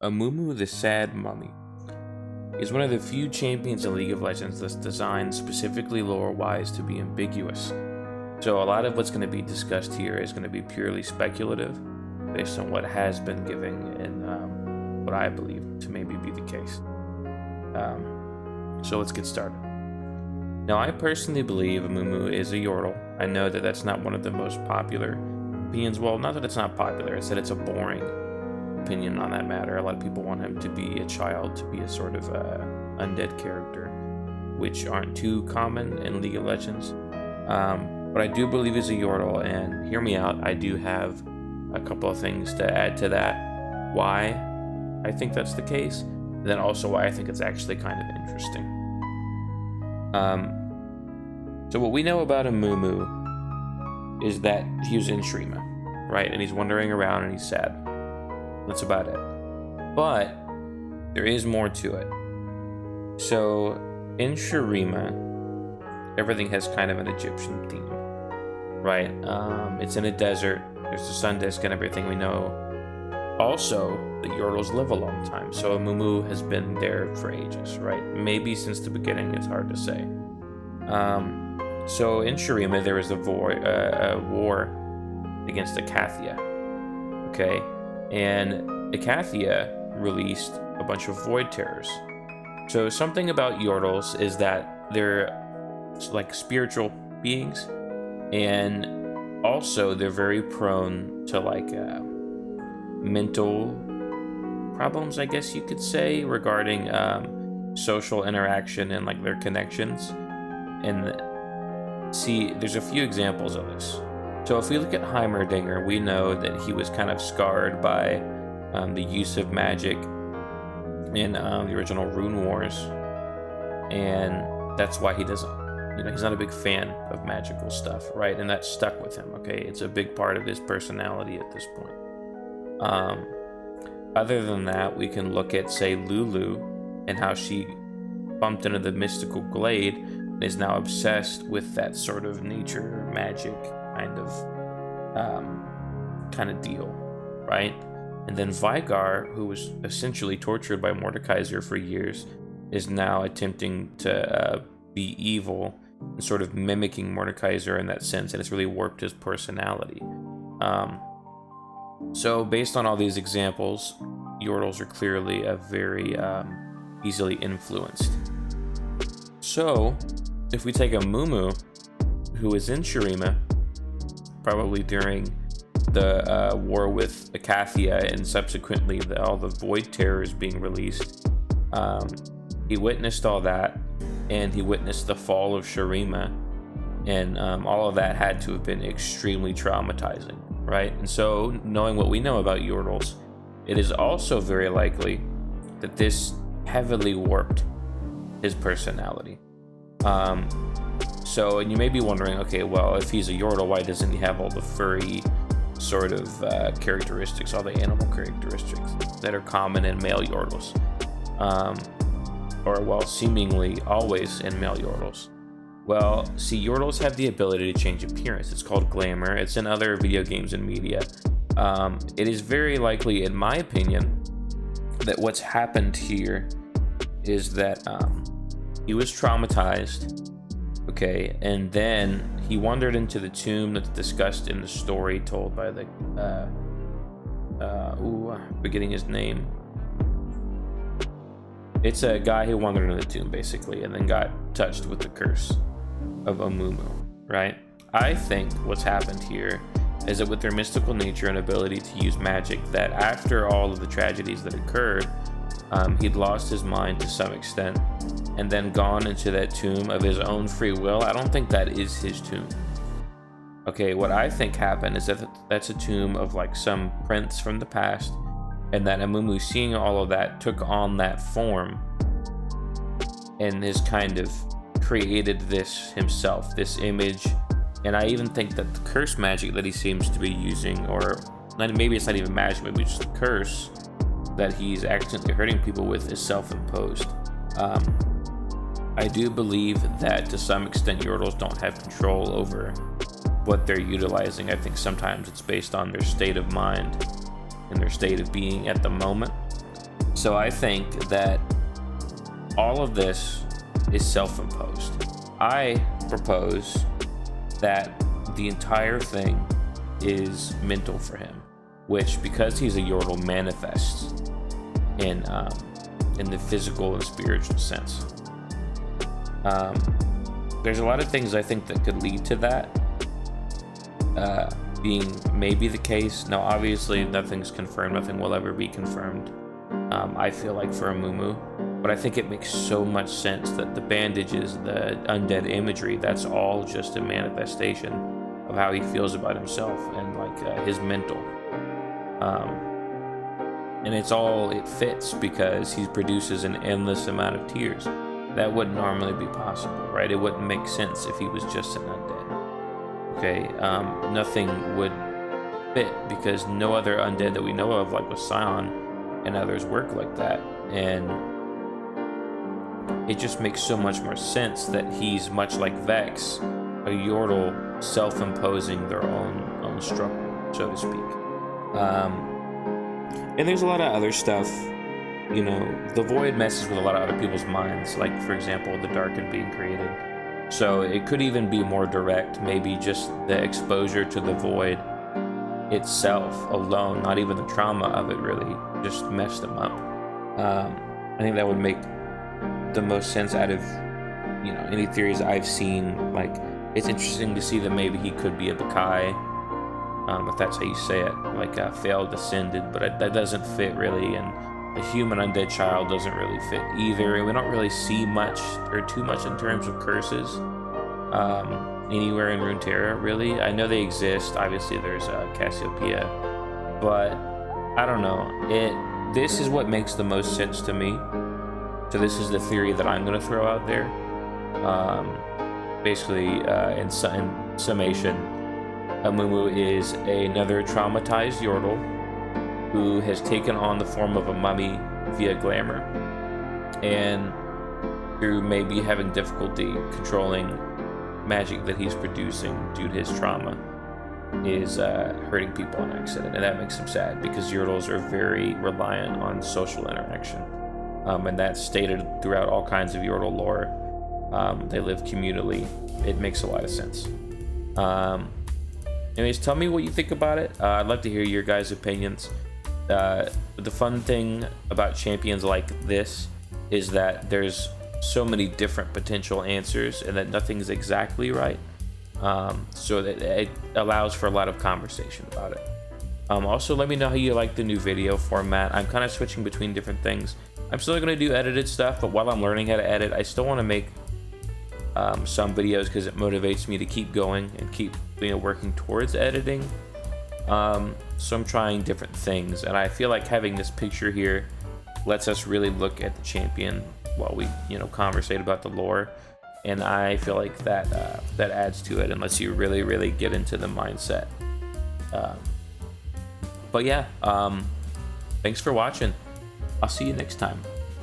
Amumu the Sad Mummy is one of the few champions in League of Legends that's designed specifically lore-wise to be ambiguous. So a lot of what's going to be discussed here is going to be purely speculative, based on what has been given and what I believe to maybe be the case. So let's get started. Now, I personally believe Amumu is a Yordle. I know that that's not one of the most popular opinions. Well, not that it's not popular, it's that it's a boring opinion on that matter. A lot of people want him to be a child, to be a sort of undead character, which aren't too common in League of Legends. But I do believe he's a Yordle, and hear me out, I do have a couple of things to add to that. Why I think that's the case, and then also why I think it's actually kind of interesting. So what we know about Amumu is that he was in Shurima, right? And he's wandering around and he's sad. That's about it. But there is more to it. So in Shurima, everything has kind of an Egyptian theme, right? It's in a desert. There's the sun disk and everything we know. Also, the Yordles live a long time, so Amumu has been there for ages, right? Maybe since the beginning, it's hard to say. So in Shurima, there was a war against Acathia, okay? And Acathia released a bunch of Void Terrors. So something about Yordles is that they're like spiritual beings, and also they're very prone to like mental problems, I guess you could say, regarding social interaction and like their connections. And see, there's a few examples of this. So if we look at Heimerdinger, we know that he was kind of scarred by the use of magic in the original Rune Wars, and that's why he doesn't, he's not a big fan of magical stuff, right? And that stuck with him, okay? It's a big part of his personality at this point. Other than that, we can look at, say, Lulu and how she bumped into the mystical glade and is now obsessed with that sort of nature magic kind of deal, right? And then Vigar, who was essentially tortured by Mordekaiser for years, is now attempting to be evil and sort of mimicking Mordekaiser in that sense, and it's really warped his personality. So based on all these examples, Yordles are clearly a very easily influenced. So if we take a Amumu, who is in Shurima, probably during the war with Acathia and subsequently all the Void Terrors being released, he witnessed all that, and he witnessed the fall of Shurima, and all of that had to have been extremely traumatizing, right? And so, knowing what we know about Yordles, it is also very likely that this heavily warped his personality. And you may be wondering, okay, well, if he's a Yordle, why doesn't he have all the furry sort of characteristics, all the animal characteristics that are common in male Yordles? Seemingly always in male Yordles. Well, see, Yordles have the ability to change appearance. It's called glamour. It's in other video games and media. It is very likely, in my opinion, that what's happened here is that he was traumatized, okay, and then he wandered into the tomb that's discussed in the story told by the forgetting his name. It's a guy who wandered into the tomb, basically, and then got touched with the curse of Amumu, right? I think what's happened here is that with their mystical nature and ability to use magic, that after all of the tragedies that occurred, he'd lost his mind to some extent and then gone into that tomb of his own free will. I don't think that is his tomb. Okay, what I think happened is that that's a tomb of like some prince from the past, and that Amumu, seeing all of that, took on that form and has kind of created this himself, this image. And I even think that the curse magic that he seems to be using, or maybe it's not even magic, maybe it's just a curse that he's accidentally hurting people with, is self-imposed. I do believe that to some extent Yordles don't have control over what they're utilizing. I think sometimes it's based on their state of mind and their state of being at the moment. So I think that all of this is self-imposed. I propose that the entire thing is mental for him, which, because he's a Yordle, manifests in the physical and spiritual sense. There's a lot of things I think that could lead to that being maybe the case. Now, obviously, nothing's confirmed. Nothing will ever be confirmed. I feel like for Amumu, but I think it makes so much sense that the bandages, the undead imagery, that's all just a manifestation of how he feels about himself and like his mental. And it fits because he produces an endless amount of tears. That wouldn't normally be possible, right? It wouldn't make sense if he was just an undead. Okay, nothing would fit because no other undead that we know of, like with Scion and others, work like that. And it just makes so much more sense that he's much like Vex, a Yordle self-imposing their own struggle, so to speak. And there's a lot of other stuff. You know, the void messes with a lot of other people's minds, like, for example, the Darkened being created. So it could even be more direct, maybe just the exposure to the void itself alone, not even the trauma of it really, just messed them up. I think that would make the most sense out of, you know, any theories I've seen. Like, it's interesting to see that maybe he could be a Bakai, if that's how you say it, like a failed descendant, but that doesn't fit really, and a human undead child doesn't really fit either, and we don't really see much or too much in terms of curses anywhere in Runeterra, really. I know they exist. Obviously, there's Cassiopeia, but I don't know. This is what makes the most sense to me. So this is the theory that I'm going to throw out there. Basically, in summation, Amumu is another traumatized Yordle who has taken on the form of a mummy via glamour, and through maybe having difficulty controlling magic that he's producing due to his trauma, is hurting people on accident. And that makes him sad because Yordles are very reliant on social interaction, and that's stated throughout all kinds of Yordle lore. They live communally. It makes a lot of sense. Anyways, tell me what you think about it. I'd love to hear your guys' opinions. The fun thing about champions like this is that there's so many different potential answers and that nothing's exactly right, so that it allows for a lot of conversation about it. Also, let me know how you like the new video format. I'm kind of switching between different things. I'm still going to do edited stuff, but while I'm learning how to edit, I still want to make some videos because it motivates me to keep going and keep working towards editing. So I'm trying different things, and I feel like having this picture here lets us really look at the champion while we, conversate about the lore, and I feel like that adds to it and lets you really, really get into the mindset. But yeah, thanks for watching. I'll see you next time.